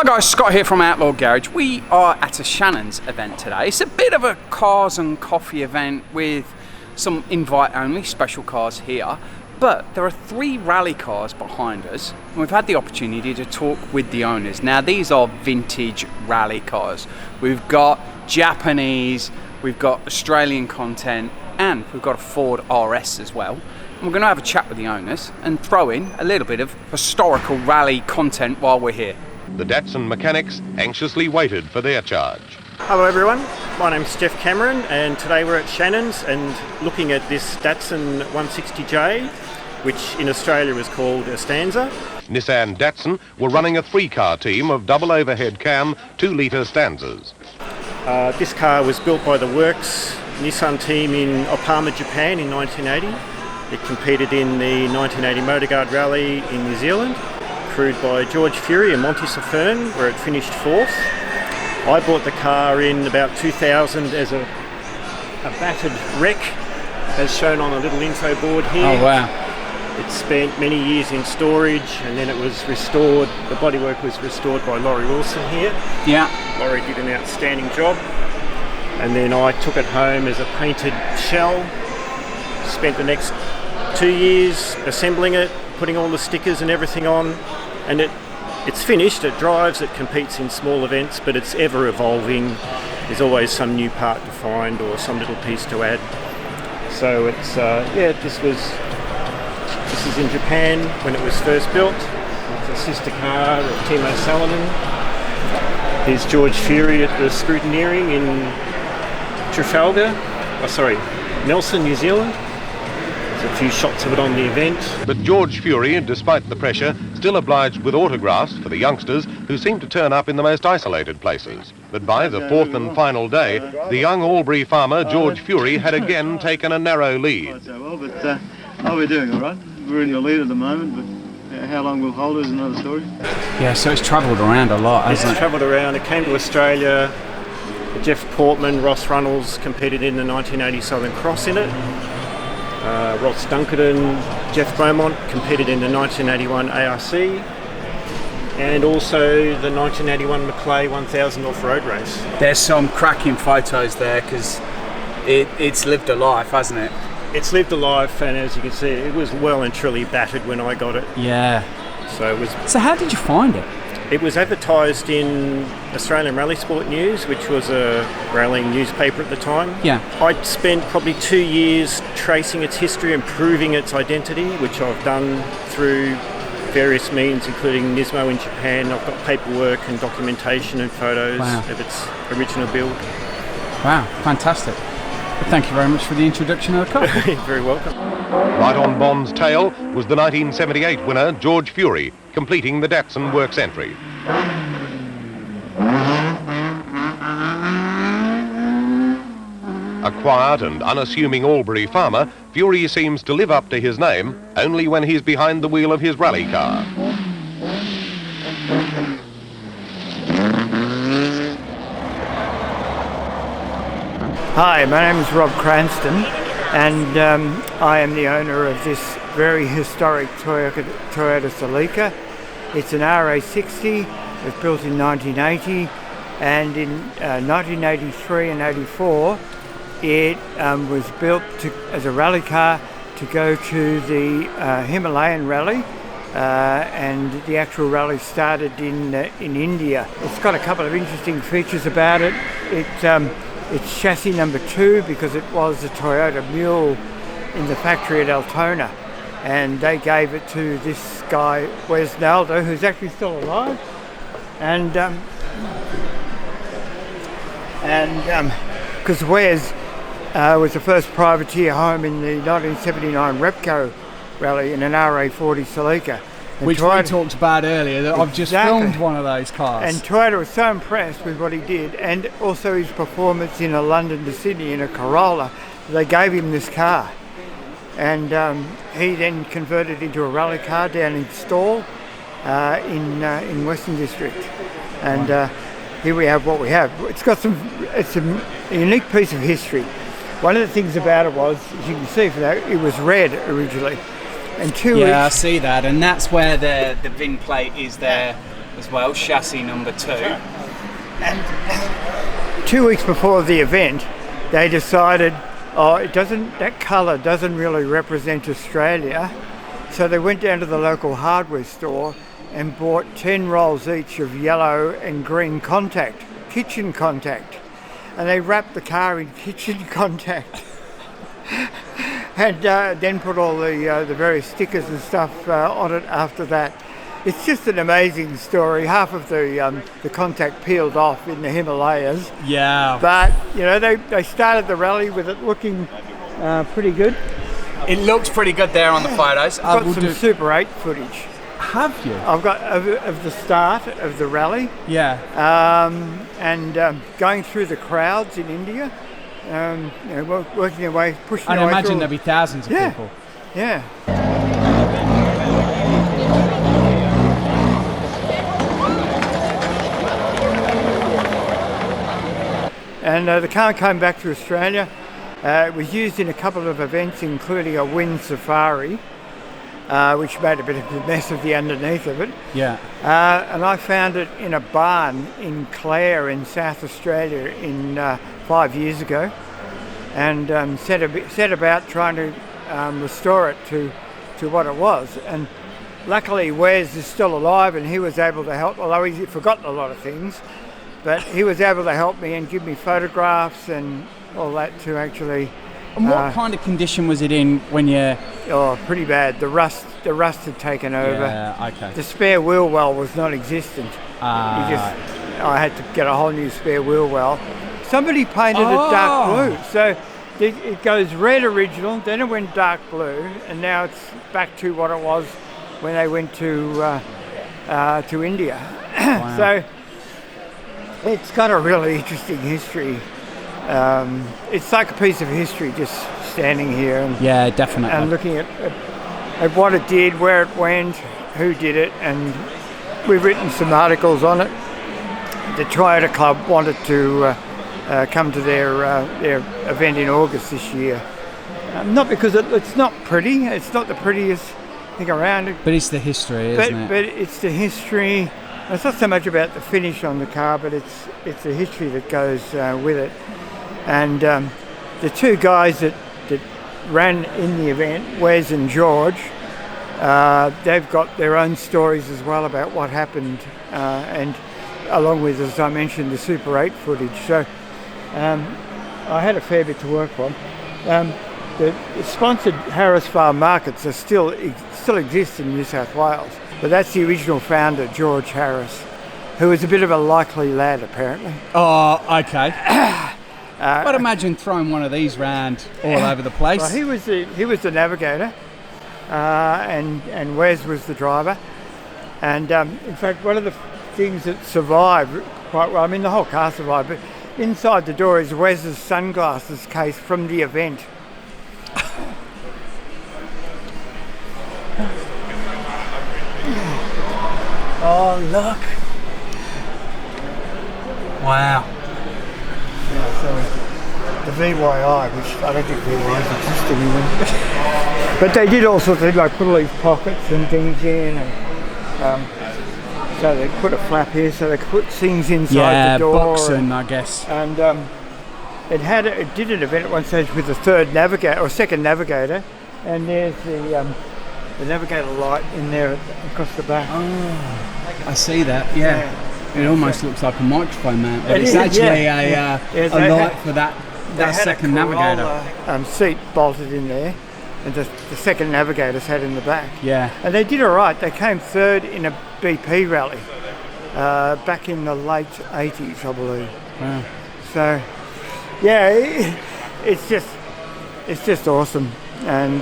guys, Scott here from Outlaw Garage. We are at a Shannon's event today. It's a bit of a cars and coffee event with some invite-only special cars here, but there are 3 rally cars behind us, and we've had the opportunity to talk with the owners. Now, these are vintage rally cars. We've got Japanese, we've got Australian content, and we've got a Ford RS as well. And we're going to have a chat with the owners and throw in a little bit of historical rally content while we're here. The Datsun mechanics anxiously waited for their charge. Hello everyone, my name's Jeff Cameron and today we're at Shannon's and looking at this Datsun 160J, which in Australia is called a Stanza. Nissan Datsun were running a 3-car team of double overhead cam 2-litre Stanzas. This car was built by the Works Nissan team in Opama, Japan in 1980. It competed in the 1980 Motor Guard Rally in New Zealand. Crewed by George Fury and Monty Safern, where it finished 4th. I bought the car in about 2000 as a battered wreck, as shown on a little info board here. Oh wow. It spent many years in storage and then it was restored. The bodywork was restored by Laurie Wilson here. Yeah. Laurie did an outstanding job. And then I took it home as a painted shell. Spent the next 2 years assembling it, putting all the stickers and everything on. And it's finished, it drives, it competes in small events, but it's ever evolving. There's always some new part to find or some little piece to add. So it's, this is in Japan when it was first built. It's a sister car of Timo Salonen. Here's George Fury at the scrutineering in Nelson, New Zealand. There's a few shots of it on the event. But George Fury, despite the pressure, still obliged with autographs for the youngsters who seem to turn up in the most isolated places. But by the 4th and final day, the young Albury farmer, George Fury, had again taken a narrow lead. But how are we doing, all right? We're in your lead at the moment, but how long we'll hold is another story. Yeah, so it's travelled around a lot, hasn't it? It's travelled around. It came to Australia. Jeff Portman, Ross Runnels competed in the 1980 Southern Cross in it. Ross Dunkerton, Jeff Beaumont competed in the 1981 ARC and also the 1981 Maclay 1000 off-road race. There's some cracking photos there because it's lived a life, hasn't it? It's lived a life, and as you can see, it was well and truly battered when I got it. Yeah. So how did you find it? It was advertised in Australian Rally Sport News, which was a rallying newspaper at the time. Yeah. I'd spent probably 2 years tracing its history and proving its identity, which I've done through various means, including Nismo in Japan. I've got paperwork and documentation and photos of its original build. Wow, fantastic. Well, thank you very much for the introduction of the car. You're very welcome. Right on Bond's tail was the 1978 winner, George Fury, completing the Datsun works entry. A quiet and unassuming Albury farmer, Fury seems to live up to his name only when he's behind the wheel of his rally car. Hi, my name is Rob Cranston and I am the owner of this very historic Toyota Celica. It's an RA60. It was built in 1980 and in 1983 and 84 it was built as a rally car to go to the Himalayan rally and the actual rally started in India. It's got a couple of interesting features about it. It's chassis number 2 because it was a Toyota Mule in the factory at Altona, and they gave it to this guy Wes Naldo, who's actually still alive, and because Wes was the first privateer home in the 1979 Repco rally in an RA40 Celica. And Which Toyota, we talked about earlier, that I've just filmed one of those cars. And Toyota was so impressed with what he did and also his performance in a London to Sydney in a Corolla, they gave him this car. And he then converted into a rally car down in Stawell in Western District. And here we have what we have. It's a unique piece of history. One of the things about it was, as you can see from that, it was red originally. And 2 weeks. Yeah, I see that, and that's where the VIN plate is there as well, chassis number 2. And 2 weeks before the event, they decided, that colour doesn't really represent Australia. So they went down to the local hardware store and bought 10 rolls each of yellow and green contact, kitchen contact. And they wrapped the car in kitchen contact. And then put all the various stickers and stuff on it after that. It's just an amazing story. Half of the contact peeled off in the Himalayas. Yeah. But, they started the rally with it looking pretty good. It looks pretty good there on the photos. I've got some Super 8 footage. Have you? I've got of the start of the rally. Yeah. And going through the crowds in India. Working their way, pushing their way. I'd imagine there'll be thousands of people. Yeah. And the car came back to Australia. It was used in a couple of events, including a wind safari, which made a bit of a mess of the underneath of it. Yeah. And I found it in a barn in Clare in South Australia in 5 years ago, and set about trying to restore it to what it was. And luckily Wes is still alive, and he was able to help, although he's forgotten a lot of things, but he was able to help me and give me photographs and all that to actually... And what kind of condition was it in when you... Oh, pretty bad. The rust had taken over. Yeah, okay. The spare wheel well was non-existent. I had to get a whole new spare wheel well. Somebody painted it dark blue. So it goes red original, then it went dark blue, and now it's back to what it was when they went to India. Wow. So it's got a really interesting history. It's like a piece of history just standing here. And, yeah, definitely. And looking at what it did, where it went, who did it, and we've written some articles on it. The Toyota Club wanted to come to their event in August this year. Not because it's not pretty, it's not the prettiest thing around. But it's the history, isn't it? But it's the history. It's not so much about the finish on the car, but it's the history that goes with it. And the two guys that ran in the event, Wes and George, they've got their own stories as well about what happened, and along with, as I mentioned, the Super 8 footage. So I had a fair bit to work on. The sponsored Harris Farm markets are still exist in New South Wales, but that's the original founder, George Harris, who was a bit of a likely lad, apparently. Oh, okay. I'd imagine throwing one of these round all over the place. Well, he was the navigator, and Wes was the driver. And in fact, one of the things that survived quite well, I mean, the whole car survived, but inside the door is Wes's sunglasses case from the event. Oh, look. Wow. Yeah, so the VYI, which I don't think VYIs exist anymore. But they did all sorts of things, like put all these pockets and things in, and so they put a flap here so they could put things inside the door. Yeah, boxing, I guess. And it did an event at one stage with the second navigator, and there's the navigator light in there across the back. Oh, I see that. Yeah. It almost looks like a microphone mount, but it's actually a light for that second navigator. Seat bolted in there, and the second navigator's had in the back. Yeah. And they did all right. They came third in a BP rally back in the late 80s, I believe. Wow. So, yeah, it's just awesome, and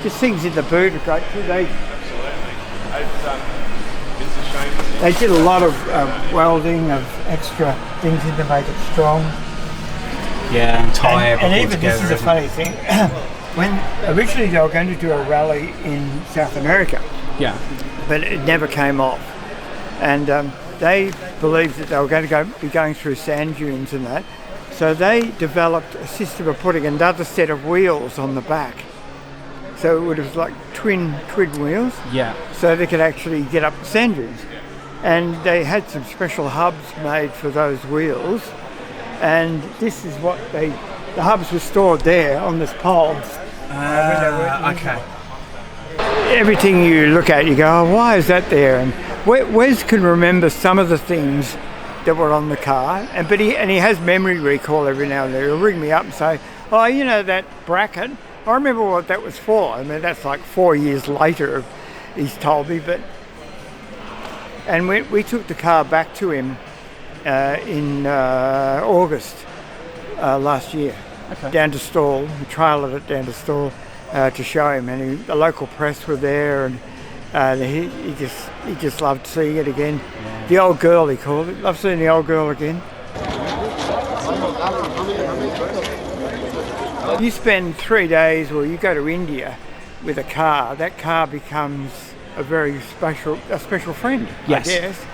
just things in the boot are great too. They did a lot of welding of extra things in to make it strong. Yeah, and tie everything and even together. This is a funny thing. When originally they were going to do a rally in South America, yeah, but it never came off, and they believed that they were going to be going through sand dunes and that, so they developed a system of putting another set of wheels on the back. so it would have like twin wheels, Yeah. so they could actually get up the sand dunes. And they had some special hubs made for those wheels, and this is what the hubs were stored there on this pole. Okay. Everything you look at, you go, oh, why is that there? And Wes can remember some of the things that were on the car, but he has memory recall every now and then. He'll ring me up and say, oh, you know that bracket? I remember what that was for. I mean, that's like 4 years later, he's told me. And we took the car back to him in August last year, down to Stall. We trailed it down to Stall to show him, and the local press were there, and he just loved seeing it again. Yeah. The old girl, he called it. I've seen the old girl again. You spend 3 days, or you go to India with a car. That car becomes a very special friend, yes. I guess.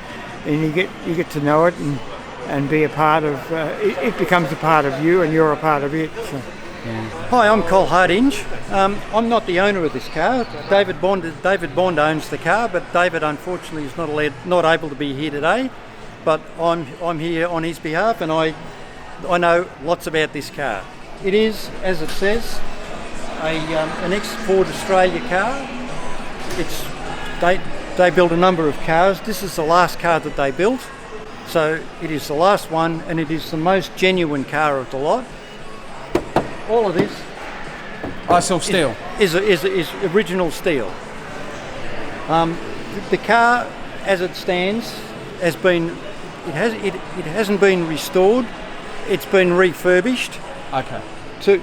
And you get to know it and be a part of. It becomes a part of you, and you're a part of it. So. Yeah. Hi, I'm Col Hardinge. I'm not the owner of this car. David Bond owns the car, but David unfortunately is not able to be here today. But I'm here on his behalf, and I know lots about this car. It is, as it says, an ex-Ford Australia car. They built a number of cars. This is the last car that they built, so it is the last one, and it is the most genuine car of the lot. All of this steel is original steel. The car, as it stands, it hasn't been restored. It's been refurbished. Okay. To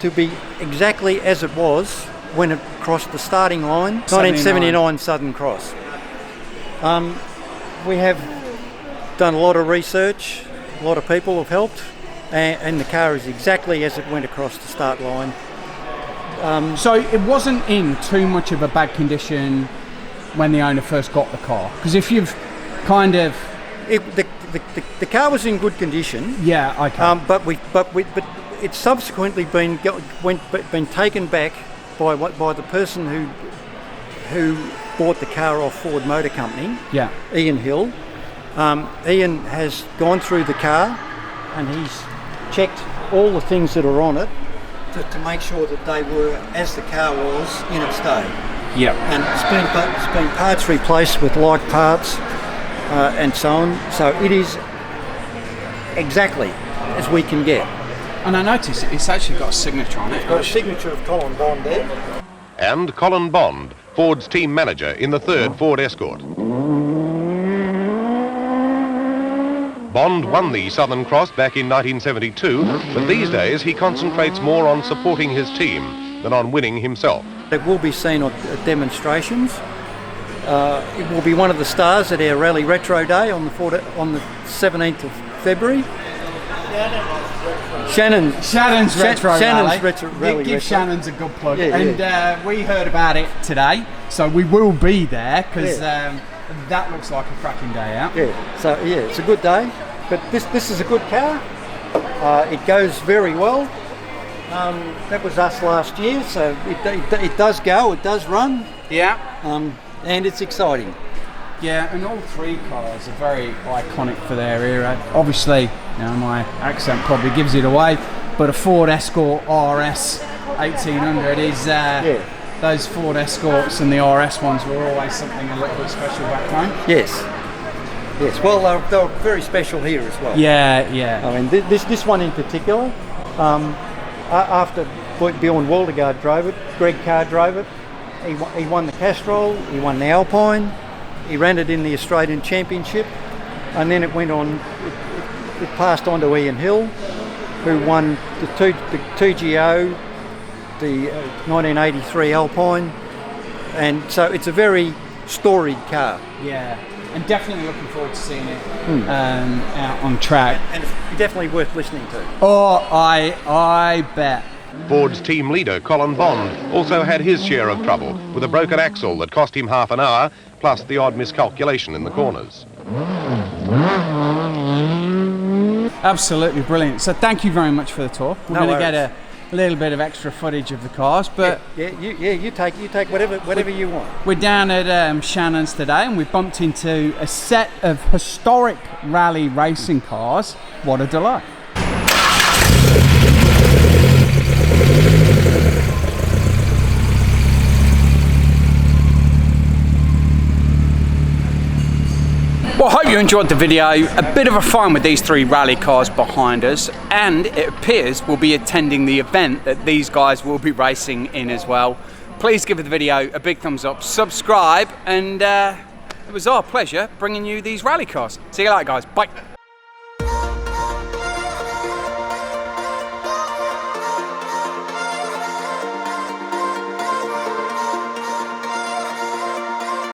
be exactly as it was when it crossed the starting line, 1979 Southern Cross. We have done a lot of research. A lot of people have helped. And the car is exactly as it went across the start line. So it wasn't in too much of a bad condition when the owner first got the car? Because if you've kind of... The car was in good condition. Yeah, okay. But it's subsequently been taken back by the person who bought the car off Ford Motor Company. Yeah. Ian Hill. Ian has gone through the car and he's checked all the things that are on it to make sure that they were as the car was in its day. Yeah. And it's been parts replaced with like parts and so on. So it is exactly as we can get. And I noticed it's actually got a signature on it. It's got a signature of Colin Bond there. And Colin Bond, Ford's team manager in the third Ford Escort. Bond won the Southern Cross back in 1972, but these days he concentrates more on supporting his team than on winning himself. It will be seen at demonstrations. It will be one of the stars at our Rally Retro Day on the 17th of February. Shannon's Retro Rally. Give Shannon's a good plug. Yeah, and we heard about it today, so we will be there because that looks like a cracking day out. Yeah, so yeah, it's a good day. But this is a good car. It goes very well. That was us last year, so it does go, it does run. Yeah. And it's exciting. Yeah, and all three cars are very iconic for their era. Obviously, my accent probably gives it away, but a Ford Escort RS 1800 is those Ford Escorts and the RS ones were always something a little bit special back home. Yes. Well, they're very special here as well. Yeah. I mean, this one in particular. After Bjorn Waldegard drove it, Greg Carr drove it. He won the Castrol, he won the Alpine, he ran it in the Australian Championship, and then it went on. It passed on to Ian Hill, who won the 2GO, the 1983 Alpine, and so it's a very storied car. Yeah, and definitely looking forward to seeing it out on track. And it's definitely worth listening to. Oh, I bet. Ford's team leader, Colin Bond, also had his share of trouble with a broken axle that cost him half an hour, plus the odd miscalculation in the corners. Absolutely brilliant. So thank you very much for the tour. We're going to get a little bit of extra footage of the cars, but you take whatever you want. we're down at Shannon's today, and we bumped into a set of historic rally racing cars. What a delight. Well, I hope you enjoyed the video. A bit of a fun with these three rally cars behind us, and it appears we'll be attending the event that these guys will be racing in as well. Please give the video a big thumbs up, subscribe, and it was our pleasure bringing you these rally cars. See you later, guys. Bye.